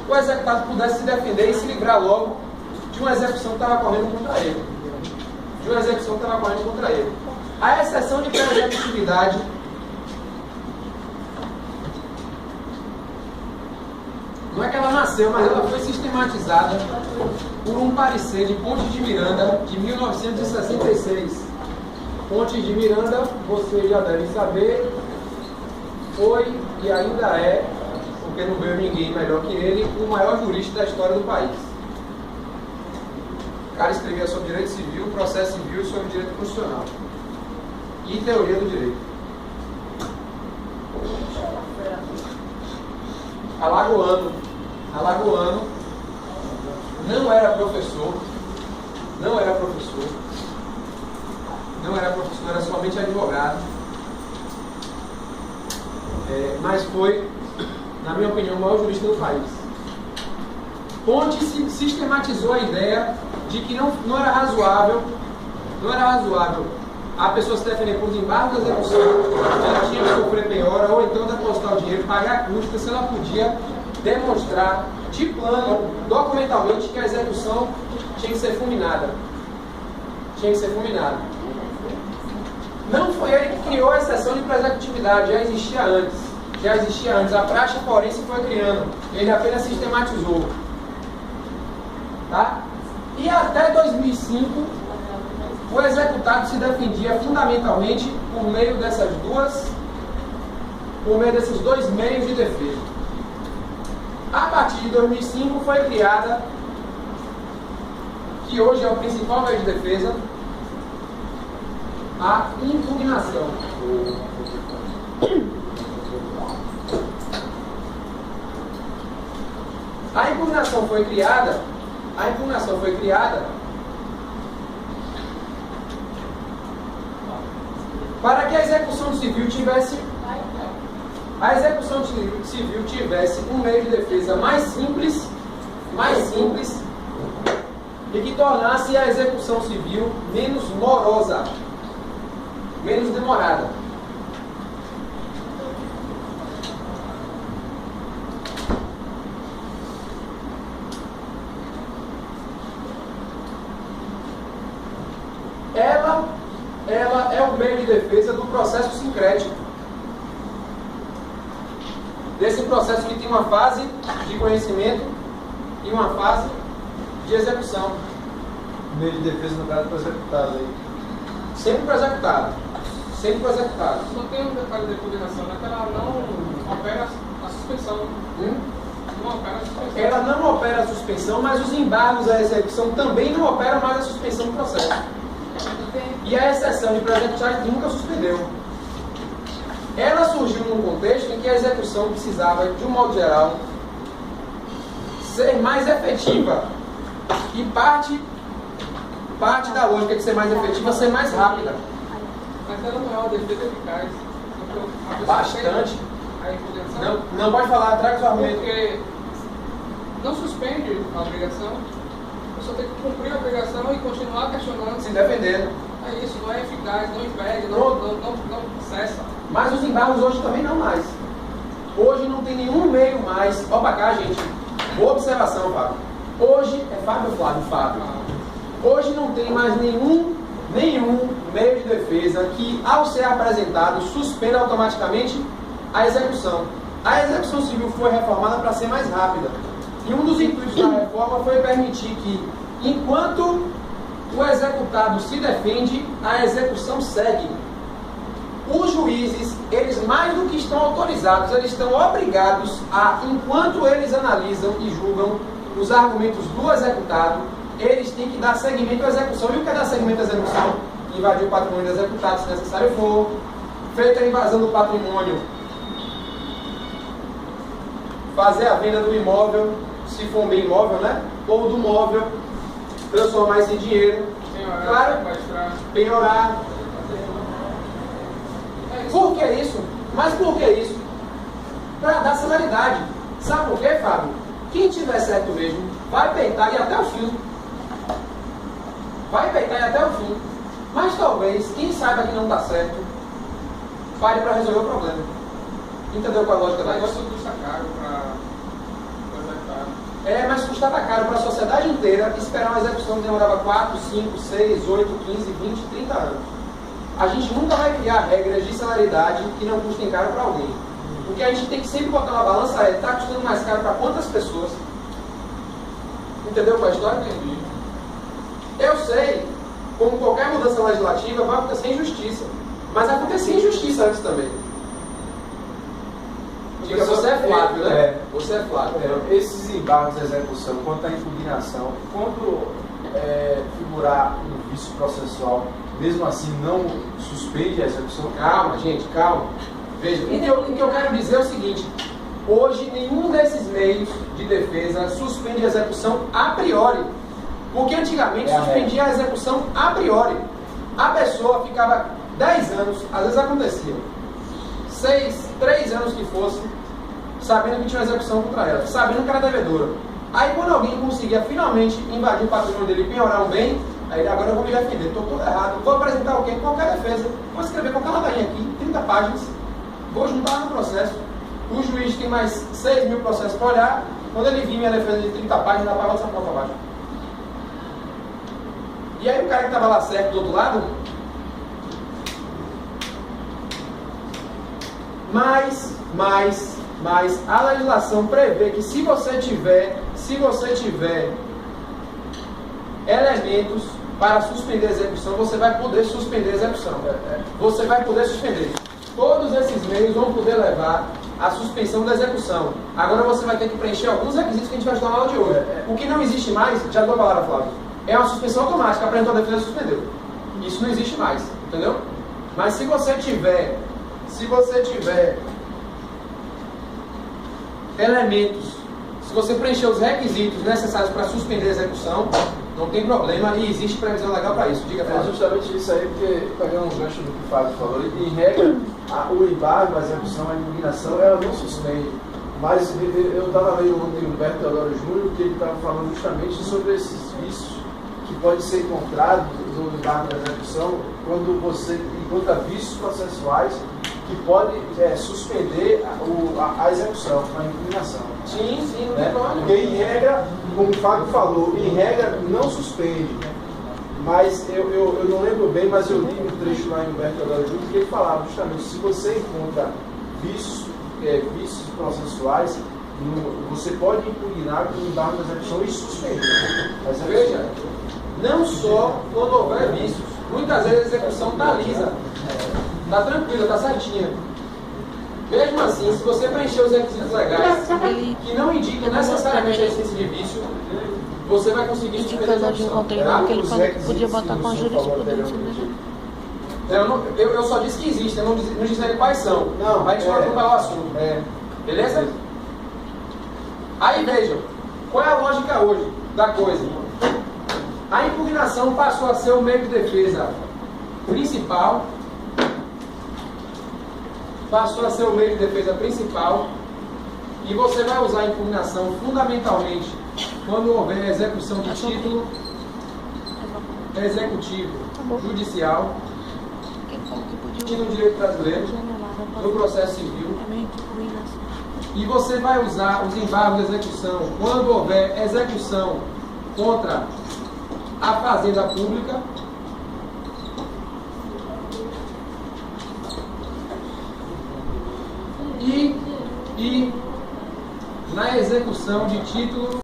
o executado pudesse se defender e se livrar logo de uma execução que estava correndo contra ele. A exceção de pré-executividade não é que ela nasceu, mas ela foi sistematizada por um parecer de Pontes de Miranda, de 1966. Pontes de Miranda, vocês já devem saber, foi e ainda é, porque não veio ninguém melhor que ele, o maior jurista da história do país. O cara escrevia sobre direito civil, processo civil e sobre direito constitucional. E teoria do direito. Alagoano, não era professor, era somente advogado, mas foi, na minha opinião, o maior jurista do país. Pontes sistematizou a ideia de que não era razoável a pessoa se defender por desembargo da execução, ela tinha que sofrer penhora ou então depositar o dinheiro, pagar a custa, se ela podia demonstrar de plano, documentalmente, que a execução tinha que ser fulminada. Não foi ele que criou a exceção de pré-executividade, já existia antes. A praxe forense foi criando, ele apenas sistematizou. Tá? E até 2005, o executado se defendia fundamentalmente por meio desses dois meios de defesa. A partir de 2005 foi criada, que hoje é o principal meio de defesa, a impugnação. A impugnação foi criada para que a execução civil tivesse um meio de defesa mais simples e que tornasse a execução civil menos morosa, menos demorada. Ela é o meio de defesa do processo sincrético. Desse processo que tem uma fase de conhecimento e uma fase de execução. Meio de defesa no caso para o executado aí. Sempre para o executado. Só tem um detalhe da impugnação, né? Que ela não opera a suspensão. Não opera a suspensão. Ela não opera a suspensão, mas os embargos à execução também não operam mais a suspensão do processo. E a exceção de pré-executividade nunca suspendeu. Ela surgiu num contexto em que a execução precisava, de um modo geral, ser mais efetiva. E parte da lógica de ser mais efetiva, ser mais rápida. Mas ela não é uma defesa eficaz. Bastante. A impugnação. Não pode falar, traga o seu argumento. Porque não suspende a obrigação. A pessoa tem que cumprir a obrigação e continuar questionando. Se defendendo. É isso, não é eficaz, não impede, não cessa. Mas os embargos hoje também não mais. Hoje não tem nenhum meio mais. Ó pra cá, gente. Boa observação, Fábio. Hoje é Fábio. Hoje não tem mais nenhum meio de defesa que, ao ser apresentado, suspenda automaticamente a execução. A execução civil foi reformada para ser mais rápida. E um dos intuitos da reforma foi permitir que, enquanto o executado se defende, a execução segue. Os juízes, eles mais do que estão autorizados, eles estão obrigados a, enquanto eles analisam e julgam os argumentos do executado, eles têm que dar seguimento à execução. E o que é dar seguimento à execução? Invadir o patrimônio do executado, se necessário for, feita a invasão do patrimônio, fazer a venda do imóvel, se for um bem imóvel, né? Ou do móvel, transformar isso em dinheiro. Penhorar. Por que isso? Mas por que isso? Para dar celeridade. Sabe por quê, Fábio? Quem tiver certo mesmo, vai peitar e até o fim. Mas talvez, quem saiba que não está certo, pare para resolver o problema. Entendeu qual é a lógica da negócio custa caro para executar. Mas custava caro para a sociedade inteira esperar uma execução que demorava 4, 5, 6, 8, 15, 20, 30 anos. A gente nunca vai criar regras de celeridade que não custem caro para alguém. O que a gente tem que sempre botar na balança é, está custando mais caro para quantas pessoas? Entendeu qual é a história? Entendi. Eu sei, como qualquer mudança legislativa, vai acontecer injustiça. Mas acontecia injustiça antes também. Diga, você é Flávio, né? Você é Flávio. Esses embargos de execução, quanto à impugnação, quando figurar um vício processual, mesmo assim não suspende a execução? Calma, gente, calma. Veja, o que eu quero dizer é o seguinte: hoje nenhum desses meios de defesa suspende a execução a priori. Porque antigamente suspendia a execução a priori. A pessoa ficava 10 anos, às vezes acontecia, 6, 3 anos que fosse, sabendo que tinha uma execução contra ela, sabendo que era devedora. Aí quando alguém conseguia finalmente invadir o patrimônio dele e penhorar um bem, aí agora eu vou me defender, estou todo errado, vou apresentar o quê? Qualquer defesa, vou escrever qualquer ladainha aqui, 30 páginas, vou juntar no processo, o juiz tem mais 6 mil processos para olhar, quando ele vir minha defesa de 30 páginas, dá para outra para baixo. E aí o cara que estava lá certo do outro lado, mas a legislação prevê que se você tiver elementos para suspender a execução, você vai poder suspender a execução. Você vai poder suspender. Todos esses meios vão poder levar à suspensão da execução. Agora você vai ter que preencher alguns requisitos que a gente vai estudar na aula de hoje. O que não existe mais, já dou a palavra, Flávio, é uma suspensão automática. Apresentou a defesa e suspendeu. Isso não existe mais, entendeu? Mas se você tiver elementos, se você preencher os requisitos necessários para suspender a execução, não tem problema e existe previsão legal para isso. Diga, Flávio. É justamente isso aí, porque, pegando um gancho do que o Fábio falou, em regra, o embargo, a execução, a impugnação, ela não suspende. Mas eu estava lendo ontem o Humberto Teodoro Júnior, que ele estava falando justamente sobre esses vícios que podem ser encontrados no embargo da execução quando você encontra vícios processuais que podem suspender a execução, a impugnação. Sim, não né? tem problema. Porque em regra, como o Fábio falou, em regra não suspende. Mas eu não lembro bem, mas eu li um trecho lá em Humberto Teodoro Júnior que ele falava justamente, se você encontra vícios processuais, você pode impugnar com o embargo da execução e suspender. Mas Veja, não só quando houver vícios, muitas vezes a execução está lisa, está tranquila, está certinha. Mesmo assim, se você preencher os requisitos legais que não indicam necessariamente a existência de vício, você vai conseguir suspender a execução. Que ele falou que podia botar com a jurisprudência dele. Eu só disse que existem, eu não disse quais são. Não, vai descontrolar o assunto. Beleza? Aí vejam, qual é a lógica hoje da coisa? A impugnação passou a ser o meio de defesa principal. E você vai usar a impugnação fundamentalmente quando houver execução de título executivo judicial no direito brasileiro, no processo civil. E você vai usar os embargos de execução quando houver execução contra a fazenda pública e na execução de título